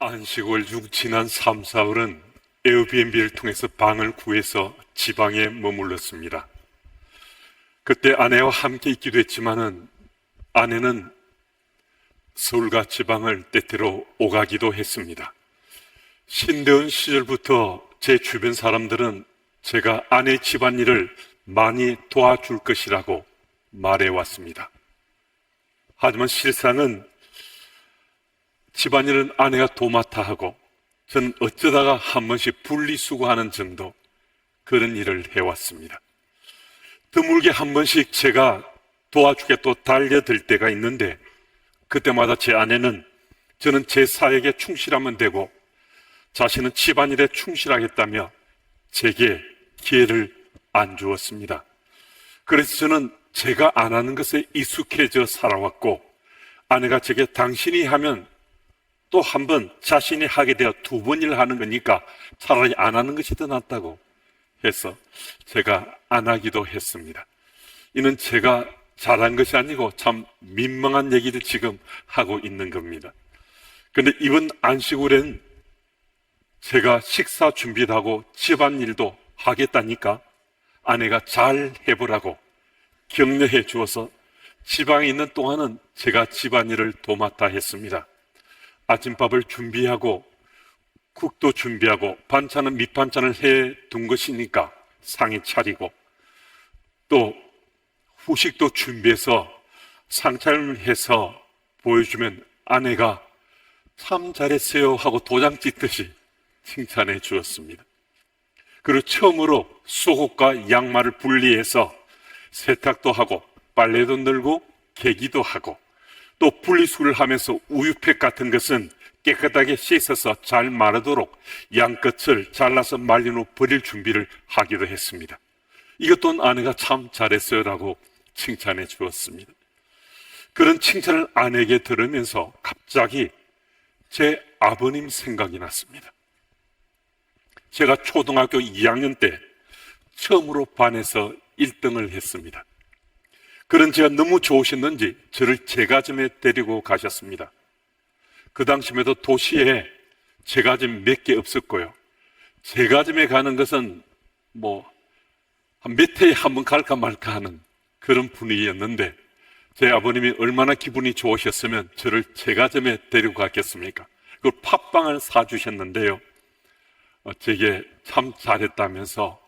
안식월 중 지난 3, 4월은 에어비앤비를 통해서 방을 구해서 지방에 머물렀습니다. 그때 아내와 함께 있기도 했지만은 아내는 서울과 지방을 때때로 오가기도 했습니다. 신대원 시절부터 제 주변 사람들은 제가 아내 집안일을 많이 도와줄 것이라고 말해왔습니다. 하지만 실상은 집안일은 아내가 도맡아 하고 저는 어쩌다가 한 번씩 분리수거하는 정도 그런 일을 해왔습니다. 드물게 한 번씩 제가 도와주게 또 달려들 때가 있는데 그때마다 제 아내는 저는 제 사역에 충실하면 되고 자신은 집안일에 충실하겠다며 제게 기회를 안 주었습니다. 그래서 저는 제가 안 하는 것에 익숙해져 살아왔고 아내가 제게 당신이 하면 또 한 번 자신이 하게 되어 두 번 일을 하는 거니까 차라리 안 하는 것이 더 낫다고 해서 제가 안 하기도 했습니다. 이는 제가 잘한 것이 아니고 참 민망한 얘기를 지금 하고 있는 겁니다. 그런데 이번 안식일엔 제가 식사 준비도 하고 집안일도 하겠다니까 아내가 잘 해보라고 격려해 주어서 지방에 있는 동안은 제가 집안일을 도맡아 했습니다. 아침밥을 준비하고 국도 준비하고 반찬은 밑반찬을 해 둔 것이니까 상에 차리고 또 후식도 준비해서 상차림을 해서 보여주면 아내가 참 잘했어요 하고 도장 찍듯이 칭찬해 주었습니다. 그리고 처음으로 속옷과 양말을 분리해서 세탁도 하고 빨래도 널고 개기도 하고 또 분리수거를 하면서 우유팩 같은 것은 깨끗하게 씻어서 잘 마르도록 양끝을 잘라서 말린 후 버릴 준비를 하기도 했습니다. 이것 또한 아내가 참 잘했어요 라고 칭찬해 주었습니다. 그런 칭찬을 아내에게 들으면서 갑자기 제 아버님 생각이 났습니다. 제가 초등학교 2학년 때 처음으로 반에서 1등을 했습니다. 그런 제가 너무 좋으셨는지 저를 제과점에 데리고 가셨습니다. 그 당시에도 도시에 제과점 몇 개 없었고요. 제과점에 가는 것은 한 몇 해에 한 번 갈까 말까 하는 그런 분위기였는데 제 아버님이 얼마나 기분이 좋으셨으면 저를 제과점에 데리고 갔겠습니까? 그 팥빵을 사주셨는데요. 제게 참 잘했다면서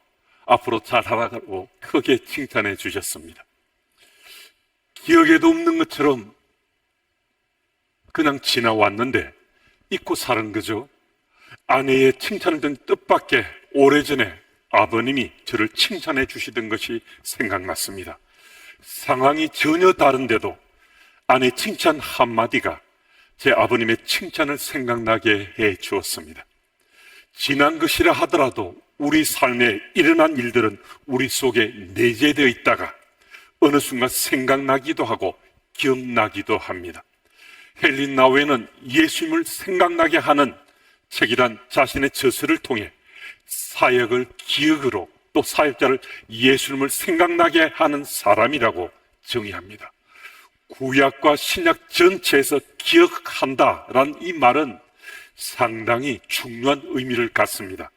앞으로 잘하라고 크게 칭찬해 주셨습니다. 기억에도 없는 것처럼 그냥 지나왔는데 잊고 사는 거죠. 아내의 칭찬을 듣는 뜻밖의 오래전에 아버님이 저를 칭찬해 주시던 것이 생각났습니다. 상황이 전혀 다른데도 아내의 칭찬 한마디가 제 아버님의 칭찬을 생각나게 해 주었습니다. 지난 것이라 하더라도 우리 삶에 일어난 일들은 우리 속에 내재되어 있다가 어느 순간 생각나기도 하고 기억나기도 합니다. 헨리 나우에는 예수님을 생각나게 하는 책이란 자신의 저서를 통해 사역을 기억으로 또 사역자를 예수님을 생각나게 하는 사람이라고 정의합니다. 구약과 신약 전체에서 기억한다라는 이 말은 상당히 중요한 의미를 갖습니다.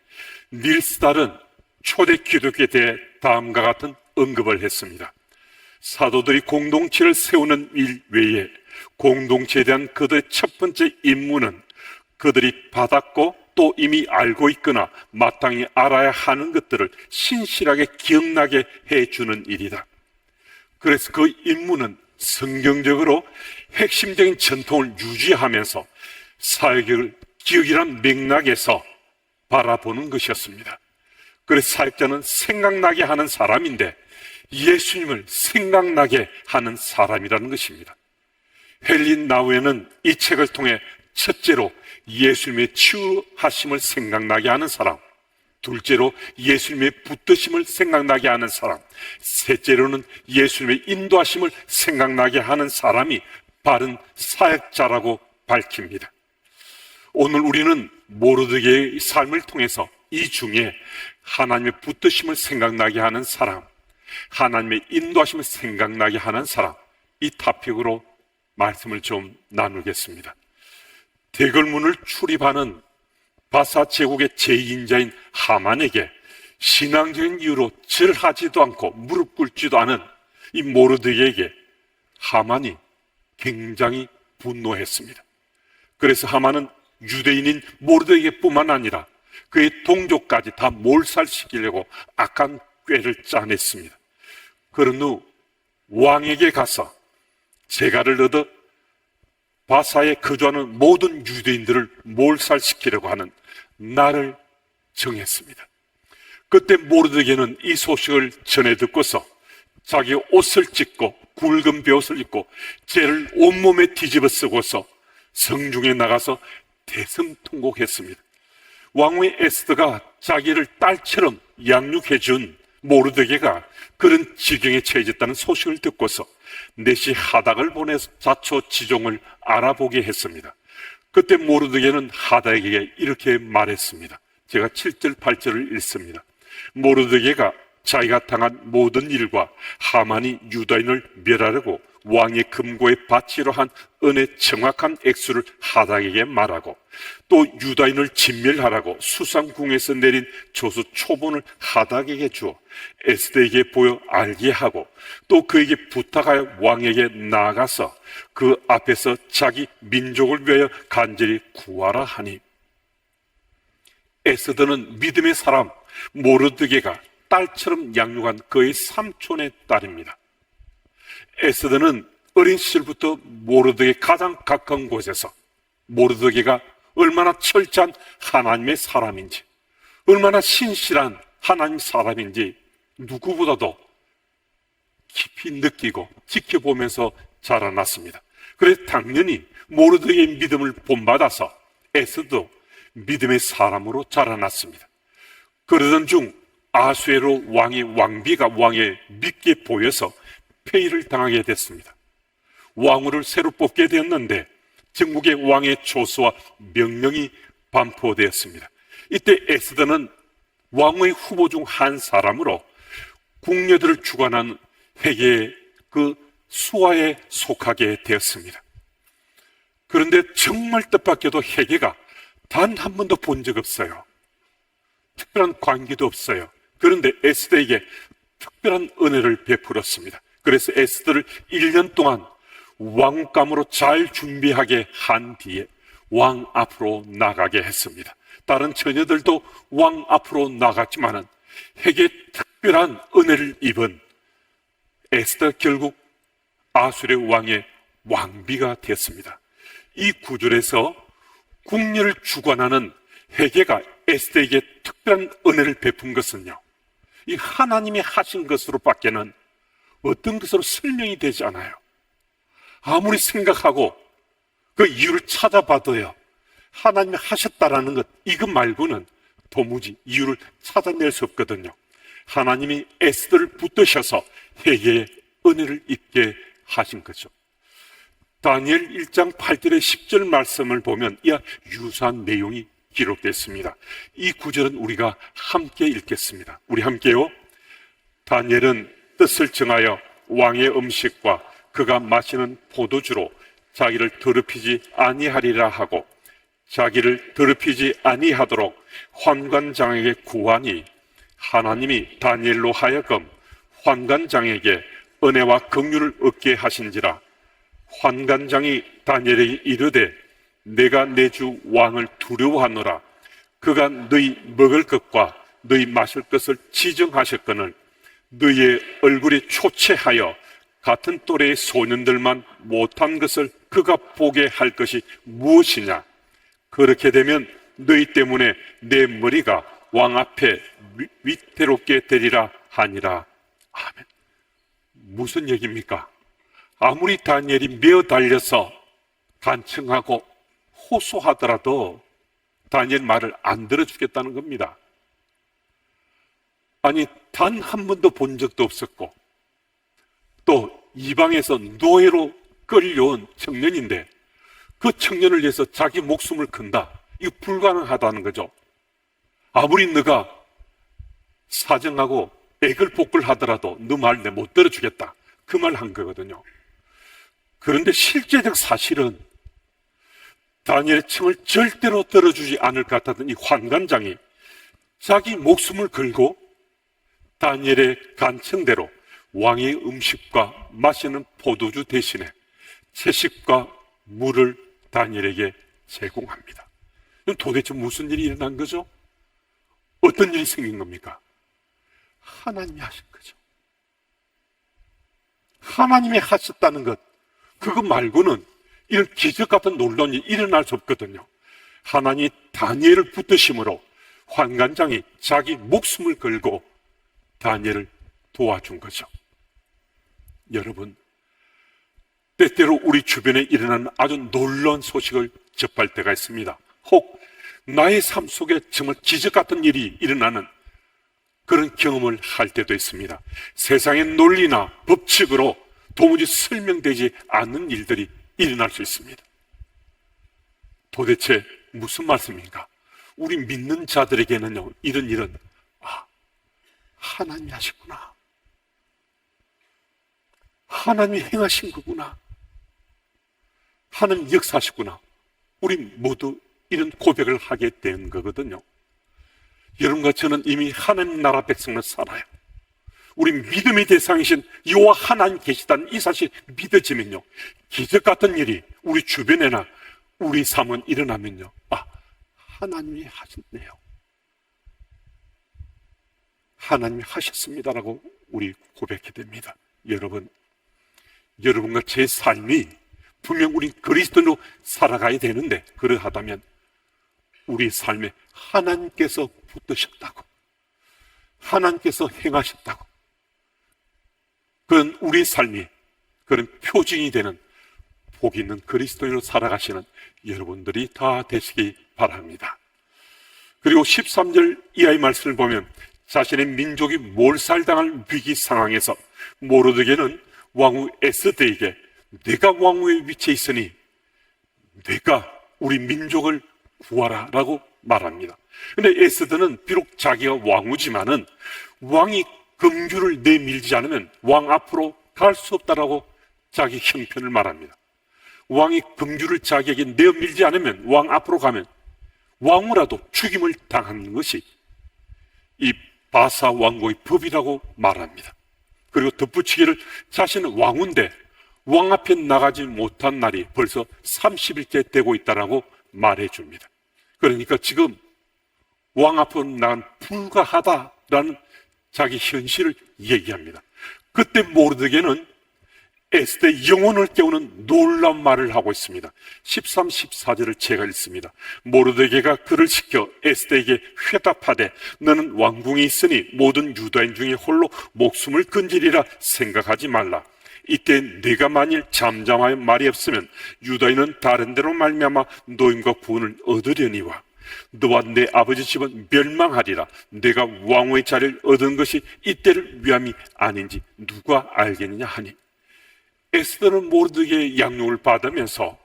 닐스 달은 초대 기독교에 대해 다음과 같은 언급을 했습니다. 사도들이 공동체를 세우는 일 외에 공동체에 대한 그들의 첫 번째 임무는 그들이 받았고 또 이미 알고 있거나 마땅히 알아야 하는 것들을 신실하게 기억나게 해주는 일이다. 그래서 그 임무는 성경적으로 핵심적인 전통을 유지하면서 사역을 기억이란 맥락에서 바라보는 것이었습니다. 그래서 사역자는 생각나게 하는 사람인데 예수님을 생각나게 하는 사람이라는 것입니다. 헨리 나우에는 이 책을 통해 첫째로 예수님의 치유하심을 생각나게 하는 사람, 둘째로 예수님의 붙드심을 생각나게 하는 사람, 셋째로는 예수님의 인도하심을 생각나게 하는 사람이 바른 사역자라고 밝힙니다. 오늘 우리는 모르드게의 삶을 통해서 이 중에 하나님의 붙드심을 생각나게 하는 사람, 하나님의 인도하심을 생각나게 하는 사람, 이 토픽으로 말씀을 좀 나누겠습니다. 대궐문을 출입하는 바사 제국의 제2인자인 하만에게 신앙적인 이유로 절하지도 않고 무릎 꿇지도 않은 이 모르드게에게 하만이 굉장히 분노했습니다. 그래서 하만은 유대인인 모르드게뿐만 아니라 그의 동족까지 다 몰살시키려고 악한 꾀를 짜냈습니다. 그런 후 왕에게 가서 재갈을 얻어 바사에 거주하는 모든 유대인들을 몰살시키려고 하는 날을 정했습니다. 그때 모르드게는 이 소식을 전해 듣고서 자기 옷을 찢고 굵은 베옷을 입고 쟤를 온몸에 뒤집어 쓰고서 성중에 나가서 대성통곡했습니다. 왕후의 에스더가 자기를 딸처럼 양육해 준 모르드게가 그런 지경에 처해졌다는 소식을 듣고서 넷이 하닥을 보내서 자초지종을 알아보게 했습니다. 그때 모르드게는 하닥에게 이렇게 말했습니다. 제가 7절 8절을 읽습니다. 모르드게가 자기가 당한 모든 일과 하만이 유다인을 멸하려고 왕의 금고에 바치려 한 은의 정확한 액수를 하닥에게 말하고, 또 유다인을 진멸하라고 수상궁에서 내린 조수 초본을 하닥에게 주어 에스더에게 보여 알게 하고, 또 그에게 부탁하여 왕에게 나아가서 그 앞에서 자기 민족을 위하여 간절히 구하라 하니, 에스더는 믿음의 사람 모르드게가 딸처럼 양육한 그의 삼촌의 딸입니다. 에스더는 어린 시절부터 모르드게 가장 가까운 곳에서 모르드게가 얼마나 철저한 하나님의 사람인지, 얼마나 신실한 하나님 사람인지 누구보다도 깊이 느끼고 지켜보면서 자라났습니다. 그래서 당연히 모르드게의 믿음을 본받아서 에스더도 믿음의 사람으로 자라났습니다. 그러던 중 아수에로 왕의 왕비가 왕에 믿게 보여서 폐위를 당하게 됐습니다. 왕후를 새로 뽑게 되었는데 전국의 왕의 조서와 명령이 반포되었습니다. 이때 에스더는 왕의 후보 중 한 사람으로 궁녀들을 주관한 회계의 그 수하에 속하게 되었습니다. 그런데 정말 뜻밖에도 회계가 단 한 번도 본 적 없어요. 특별한 관계도 없어요. 그런데 에스더에게 특별한 은혜를 베풀었습니다. 그래서 에스더를 1년 동안 왕감으로 잘 준비하게 한 뒤에 왕 앞으로 나가게 했습니다. 다른 처녀들도 왕 앞으로 나갔지만은 회개에 특별한 은혜를 입은 에스더 결국 아수르의 왕의 왕비가 되었습니다. 이 구절에서 궁녀를 주관하는 회개가 에스더에게 특별한 은혜를 베푼 것은요, 이 하나님이 하신 것으로 밖에는 어떤 것으로 설명이 되지 않아요. 아무리 생각하고 그 이유를 찾아봐도요, 하나님이 하셨다라는 것, 이것 말고는 도무지 이유를 찾아낼 수 없거든요. 하나님이 에스더를 붙드셔서 회개의 은혜를 입게 하신 거죠. 다니엘 1장 8절의 10절 말씀을 보면 이와 유사한 내용이 기록됐습니다. 이 구절은 우리가 함께 읽겠습니다. 우리 함께요. 다니엘은 뜻을 정하여 왕의 음식과 그가 마시는 포도주로 자기를 더럽히지 아니하리라 하고, 자기를 더럽히지 아니하도록 환관장에게 구하니, 하나님이 다니엘로 하여금 환관장에게 은혜와 긍휼을 얻게 하신지라. 환관장이 다니엘에게 이르되, 내가 내 주 왕을 두려워하노라. 그가 너희 먹을 것과 너희 마실 것을 지정하셨거늘 너희의 얼굴이 초췌하여 같은 또래의 소년들만 못한 것을 그가 보게 할 것이 무엇이냐. 그렇게 되면 너희 때문에 내 머리가 왕 앞에 위태롭게 되리라 하니라. 아멘. 무슨 얘기입니까? 아무리 다니엘이 메어 달려서 간청하고 호소하더라도 다니엘 말을 안 들어주겠다는 겁니다. 아니, 단 한 번도 본 적도 없었고, 또 이방에서 노예로 끌려온 청년인데 그 청년을 위해서 자기 목숨을 건다, 이거 불가능하다는 거죠. 아무리 너가 사정하고 애걸복걸 하더라도 너 말 내 못 들어주겠다, 그 말 한 거거든요. 그런데 실제적 사실은 다니엘의 청을 절대로 들어주지 않을 것 같았던 이 환관장이 자기 목숨을 걸고 다니엘의 간청대로 왕의 음식과 마시는 포도주 대신에 채식과 물을 다니엘에게 제공합니다. 도대체 무슨 일이 일어난 거죠? 어떤 일이 생긴 겁니까? 하나님이 하신 거죠. 하나님이 하셨다는 것, 그거 말고는 이런 기적 같은 놀라운 일이 일어날 수 없거든요. 하나님이 다니엘을 붙드심으로 환관장이 자기 목숨을 걸고 다니엘을 도와준 거죠. 여러분, 때때로 우리 주변에 일어나는 아주 놀라운 소식을 접할 때가 있습니다. 혹 나의 삶 속에 정말 기적 같은 일이 일어나는 그런 경험을 할 때도 있습니다. 세상의 논리나 법칙으로 도무지 설명되지 않는 일들이 일어날 수 있습니다. 도대체 무슨 말씀인가? 우리 믿는 자들에게는요, 이런 일은 하나님이 하셨구나, 하나님이 행하신 거구나, 하나님 역사하셨구나, 우리 모두 이런 고백을 하게 된 거거든요. 여러분과 저는 이미 하나님 나라 백성으로 살아요. 우리 믿음의 대상이신 여호와 하나님 계시다는 이 사실 믿어지면요, 기적 같은 일이 우리 주변에나 우리 삶은 일어나면요, 하나님이 하셨네요, 하나님이 하셨습니다라고 우리 고백해 됩니다. 여러분과 제 삶이 분명 우리 그리스도로 살아가야 되는데, 그러하다면 우리 삶에 하나님께서 붙드셨다고, 하나님께서 행하셨다고, 그런 우리 삶이 그런 표징이 되는 복 있는 그리스도인으로 살아가시는 여러분들이 다 되시기 바랍니다. 그리고 13절 이하의 말씀을 보면 자신의 민족이 몰살당할 위기 상황에서 모르드게는 왕후 에스더에게 내가 왕후의 위치에 있으니 내가 우리 민족을 구하라 라고 말합니다. 그런데 에스더는 비록 자기가 왕후지만은 왕이 금규를 내밀지 않으면 왕 앞으로 갈 수 없다라고 자기 형편을 말합니다. 왕이 금규를 자기에게 내밀지 않으면 왕 앞으로 가면 왕후라도 죽임을 당하는 것이 이 바사 왕국의 법이라고 말합니다. 그리고 덧붙이기를 자신은 왕후인데 왕 앞에 나가지 못한 날이 벌써 30일째 되고 있다라고 말해줍니다. 그러니까 지금 왕 앞으로 나간 불가하다라는 자기 현실을 얘기합니다. 그때 모르드게는 에스더의 영혼을 깨우는 놀라운 말을 하고 있습니다. 13, 14절을 제가 읽습니다. 모르드게가 그를 시켜 에스더에게 회답하되 너는 왕궁에 있으니 모든 유다인 중에 홀로 목숨을 건지리라 생각하지 말라. 이때 네가 만일 잠잠하여 말이 없으면 유다인은 다른 데로 말미암아 노임과 구원을 얻으려니와 너와 내 아버지 집은 멸망하리라. 내가 왕후의 자리를 얻은 것이 이때를 위함이 아닌지 누가 알겠느냐 하니, 에스더는 모르드게의 양육을 받으면서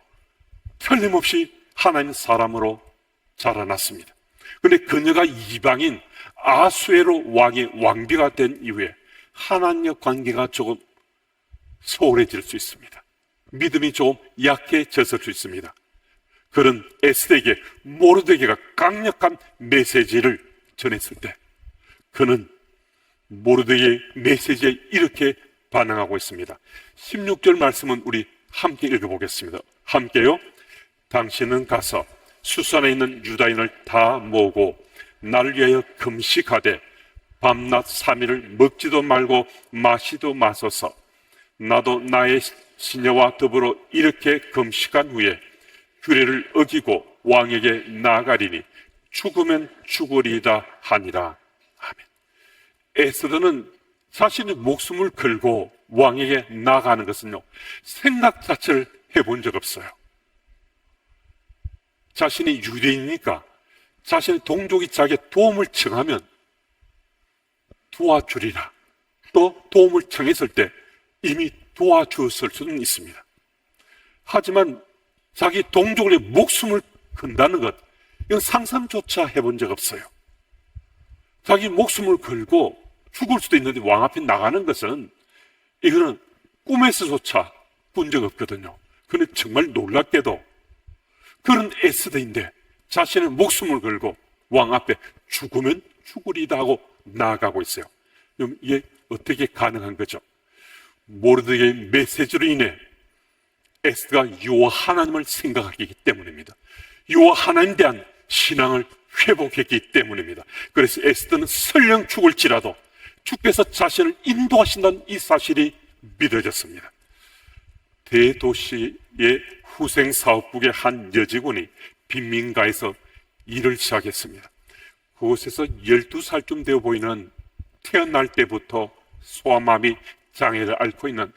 틀림없이 하나님 사람으로 자라났습니다. 그런데 그녀가 이방인 아수에로 왕의 왕비가 된 이후에 하나님과 관계가 조금 소홀해질 수 있습니다. 믿음이 조금 약해졌을 수 있습니다. 그런 에스더에게 모르드게가 강력한 메시지를 전했을 때 그는 모르드게의 메시지에 이렇게 반응하고 있습니다. 16절 말씀은 우리 함께 읽어보겠습니다. 함께요. 당신은 가서 수산에 있는 유다인을 다 모으고 나를 위하여 금식하되 밤낮 3일을 먹지도 말고 마시도 마소서. 나도 나의 시녀와 더불어 이렇게 금식한 후에 규례를 어기고 왕에게 나아가리니 죽으면 죽으리이다 하니라. 아멘. 에스더는 자신의 목숨을 걸고 왕에게 나아가는 것은요, 생각 자체를 해본 적 없어요. 자신이 유대인이니까 자신의 동족이 자기의 도움을 청하면 도와주리라. 또 도움을 청했을 때 이미 도와주었을 수는 있습니다. 하지만 자기 동족의 목숨을 건다는 것, 이건 상상조차 해본 적 없어요. 자기 목숨을 걸고 죽을 수도 있는데 왕 앞에 나가는 것은 이거는 꿈에서조차 본 적 없거든요. 그런데 정말 놀랍게도 그런 에스더인데 자신의 목숨을 걸고 왕 앞에 죽으면 죽으리다 하고 나아가고 있어요. 그럼 이게 어떻게 가능한 거죠? 모르드게의 메시지로 인해 에스더가 여호와 하나님을 생각하기 때문입니다. 여호와 하나님에 대한 신앙을 회복했기 때문입니다. 그래서 에스더는 설령 죽을지라도 주께서 자신을 인도하신다는 이 사실이 믿어졌습니다. 대도시의 후생사업국의 한 여직원이 빈민가에서 일을 시작했습니다. 그곳에서 12살쯤 되어 보이는 태어날 때부터 소아마비 장애를 앓고 있는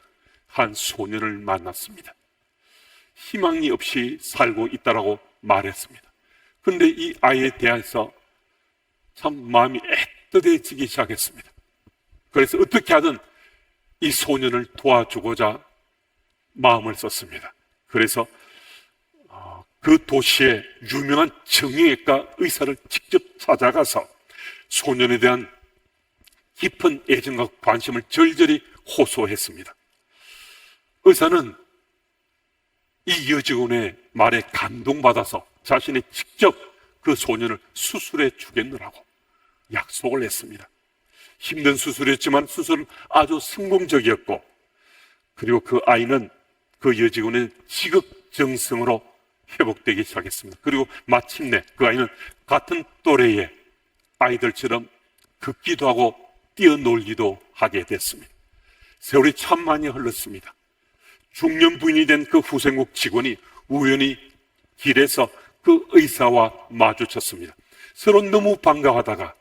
한 소년을 만났습니다. 희망이 없이 살고 있다라고 말했습니다. 그런데 이 아이에 대해서 참 마음이 애틋해지기 시작했습니다. 그래서 어떻게 하든 이 소년을 도와주고자 마음을 썼습니다. 그래서 그 도시의 유명한 정형외과 의사를 직접 찾아가서 소년에 대한 깊은 애정과 관심을 절절히 호소했습니다. 의사는 이 여직원의 말에 감동받아서 자신이 직접 그 소년을 수술해 주겠노라고 약속을 했습니다. 힘든 수술이었지만 수술은 아주 성공적이었고, 그리고 그 아이는 그 여직원의 지극정성으로 회복되기 시작했습니다. 그리고 마침내 그 아이는 같은 또래의 아이들처럼 걷기도 하고 뛰어놀기도 하게 됐습니다. 세월이 참 많이 흘렀습니다. 중년 부인이 된 그 후생국 직원이 우연히 길에서 그 의사와 마주쳤습니다. 서로 너무 반가워하다가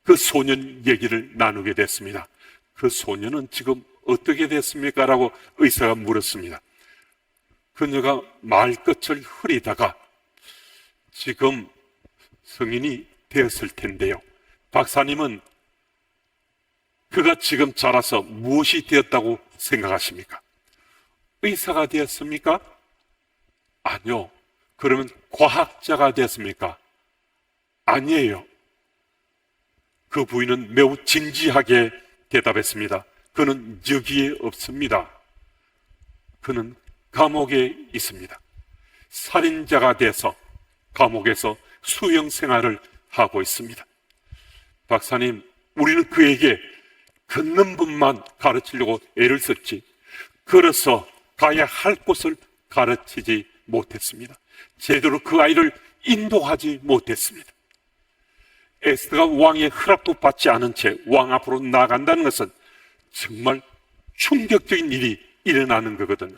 그 소년 얘기를 나누게 됐습니다. 그 소년은 지금 어떻게 됐습니까? 라고 의사가 물었습니다. 그녀가 말끝을 흐리다가 지금 성인이 되었을 텐데요. 박사님은 그가 지금 자라서 무엇이 되었다고 생각하십니까? 의사가 되었습니까? 아니요. 그러면 과학자가 되었습니까? 아니에요. 그 부인은 매우 진지하게 대답했습니다. 그는 여기에 없습니다. 그는 감옥에 있습니다. 살인자가 돼서 감옥에서 수용 생활을 하고 있습니다. 박사님, 우리는 그에게 걷는 법만 가르치려고 애를 썼지, 걸어서 가야 할 곳을 가르치지 못했습니다. 제대로 그 아이를 인도하지 못했습니다. 에스더가 왕의 허락도 받지 않은 채 왕 앞으로 나간다는 것은 정말 충격적인 일이 일어나는 거거든요.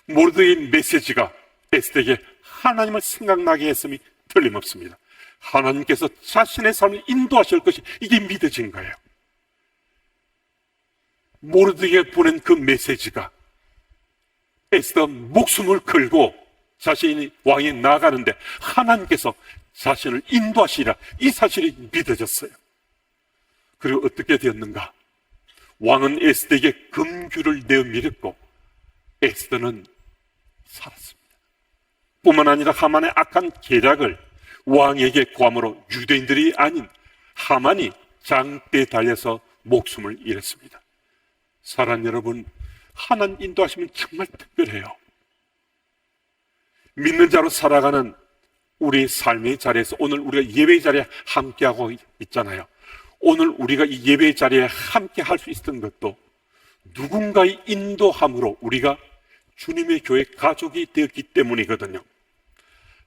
모르드게의 메시지가 에스더에게 하나님을 생각나게 했음이 틀림없습니다. 하나님께서 자신의 삶을 인도하실 것이 이게 믿어진 거예요. 모르드게가 보낸 그 메시지가 에스더 목숨을 걸고 자신이 왕에 나가는데 하나님께서 자신을 인도하시리라, 이 사실이 믿어졌어요. 그리고 어떻게 되었는가? 왕은 에스더에게 금규를 내어 밀었고 에스더는 살았습니다. 뿐만 아니라 하만의 악한 계략을 왕에게 고함으로 유대인들이 아닌 하만이 장대에 달려서 목숨을 잃었습니다. 사랑 여러분, 하나님 인도하시면 정말 특별해요. 믿는 자로 살아가는 우리 삶의 자리에서 오늘 우리가 예배의 자리에 함께하고 있잖아요. 오늘 우리가 이 예배의 자리에 함께 할 수 있었던 것도 누군가의 인도함으로 우리가 주님의 교회 가족이 되었기 때문이거든요.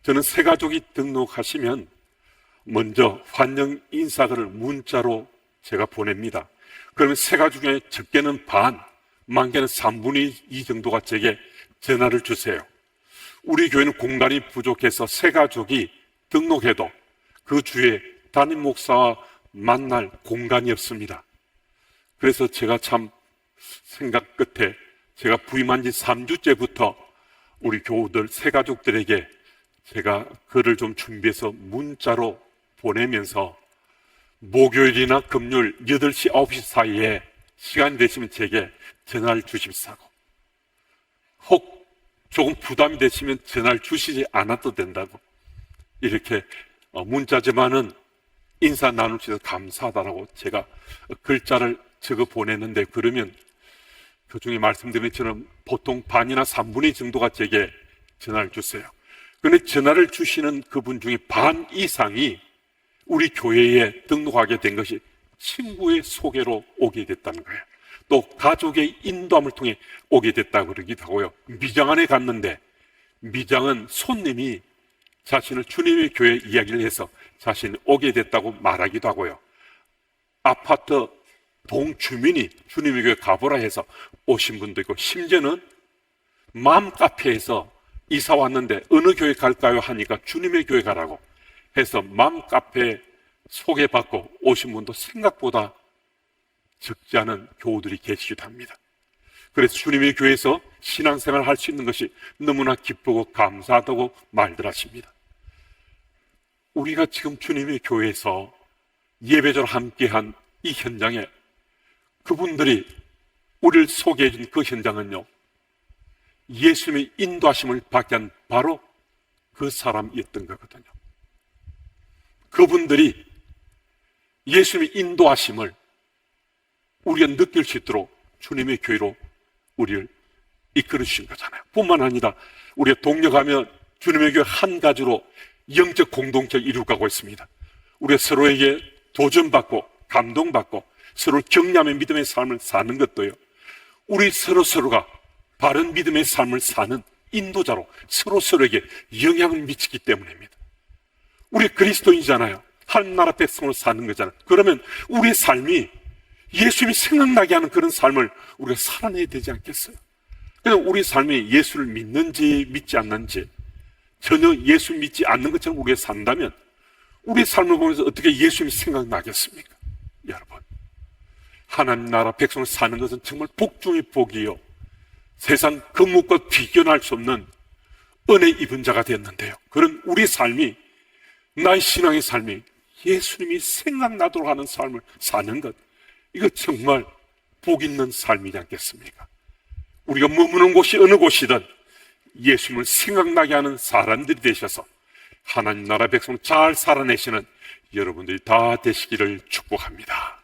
저는 새 가족이 등록하시면 먼저 환영 인사글을 문자로 제가 보냅니다. 그러면 새 가족 중에 적게는 반, 많게는 3분의 2 정도가 제게 전화를 주세요. 우리 교회는 공간이 부족해서 새 가족이 등록해도 그 주에 담임 목사와 만날 공간이 없습니다. 그래서 제가 참 생각 끝에 제가 부임한 지 3주째부터 우리 교우들, 새 가족들에게 제가 글을 좀 준비해서 문자로 보내면서 목요일이나 금요일 8시, 9시 사이에 시간이 되시면 제게 전화를 주십사고, 혹 조금 부담이 되시면 전화를 주시지 않아도 된다고, 이렇게 문자지만은 인사 나누셔서 감사하다라고 제가 글자를 적어 보냈는데, 그러면 그 중에 말씀드린 것처럼 보통 반이나 3분의 정도가 제게 전화를 주세요. 그런데 전화를 주시는 그분 중에 반 이상이 우리 교회에 등록하게 된 것이 친구의 소개로 오게 됐다는 거예요. 또 가족의 인도함을 통해 오게 됐다고 그러기도 하고요. 미장 안에 갔는데 미장은 손님이 자신을 주님의 교회 이야기를 해서 자신이 오게 됐다고 말하기도 하고요. 아파트 동주민이 주님의 교회 가보라 해서 오신 분도 있고, 심지어는 맘카페에서 이사 왔는데 어느 교회 갈까요 하니까 주님의 교회 가라고 해서 맘카페 소개받고 오신 분도 생각보다 적지 않은 교우들이 계시기도 합니다. 그래서 주님의 교회에서 신앙생활을 할 수 있는 것이 너무나 기쁘고 감사하다고 말들 하십니다. 우리가 지금 주님의 교회에서 예배자로 함께한 이 현장에 그분들이 우리를 소개해 준 그 현장은요, 예수님의 인도하심을 받게 한 바로 그 사람이었던 거거든요. 그분들이 예수님의 인도하심을 우리가 느낄 수 있도록 주님의 교회로 우리를 이끌어 주신 거잖아요. 뿐만 아니라 우리가 동력하면 주님의 교회 한 가지로 영적 공동체를 이루어가고 있습니다. 우리가 서로에게 도전받고 감동받고 서로 격려하며 믿음의 삶을 사는 것도요, 우리 서로가 바른 믿음의 삶을 사는 인도자로 서로에게 영향을 미치기 때문입니다. 우리 그리스도인이잖아요. 하나님 백성으로 사는 거잖아요. 그러면 우리의 삶이 예수님이 생각나게 하는 그런 삶을 우리가 살아내야 되지 않겠어요? 그냥 우리 삶이 예수를 믿는지 믿지 않는지 전혀 예수 믿지 않는 것처럼 우리가 산다면 우리의 삶을 보면서 어떻게 예수님이 생각나겠습니까? 여러분, 하나님 나라 백성을 사는 것은 정말 복 중의 복이요, 세상 그 무엇과 비견할 수 없는 은혜 입은 자가 되었는데요, 그런 우리 삶이, 나의 신앙의 삶이 예수님이 생각나도록 하는 삶을 사는 것, 이거 정말 복 있는 삶이지 않겠습니까? 우리가 머무는 곳이 어느 곳이든 예수님을 생각나게 하는 사람들이 되셔서 하나님 나라 백성을 잘 살아내시는 여러분들이 다 되시기를 축복합니다.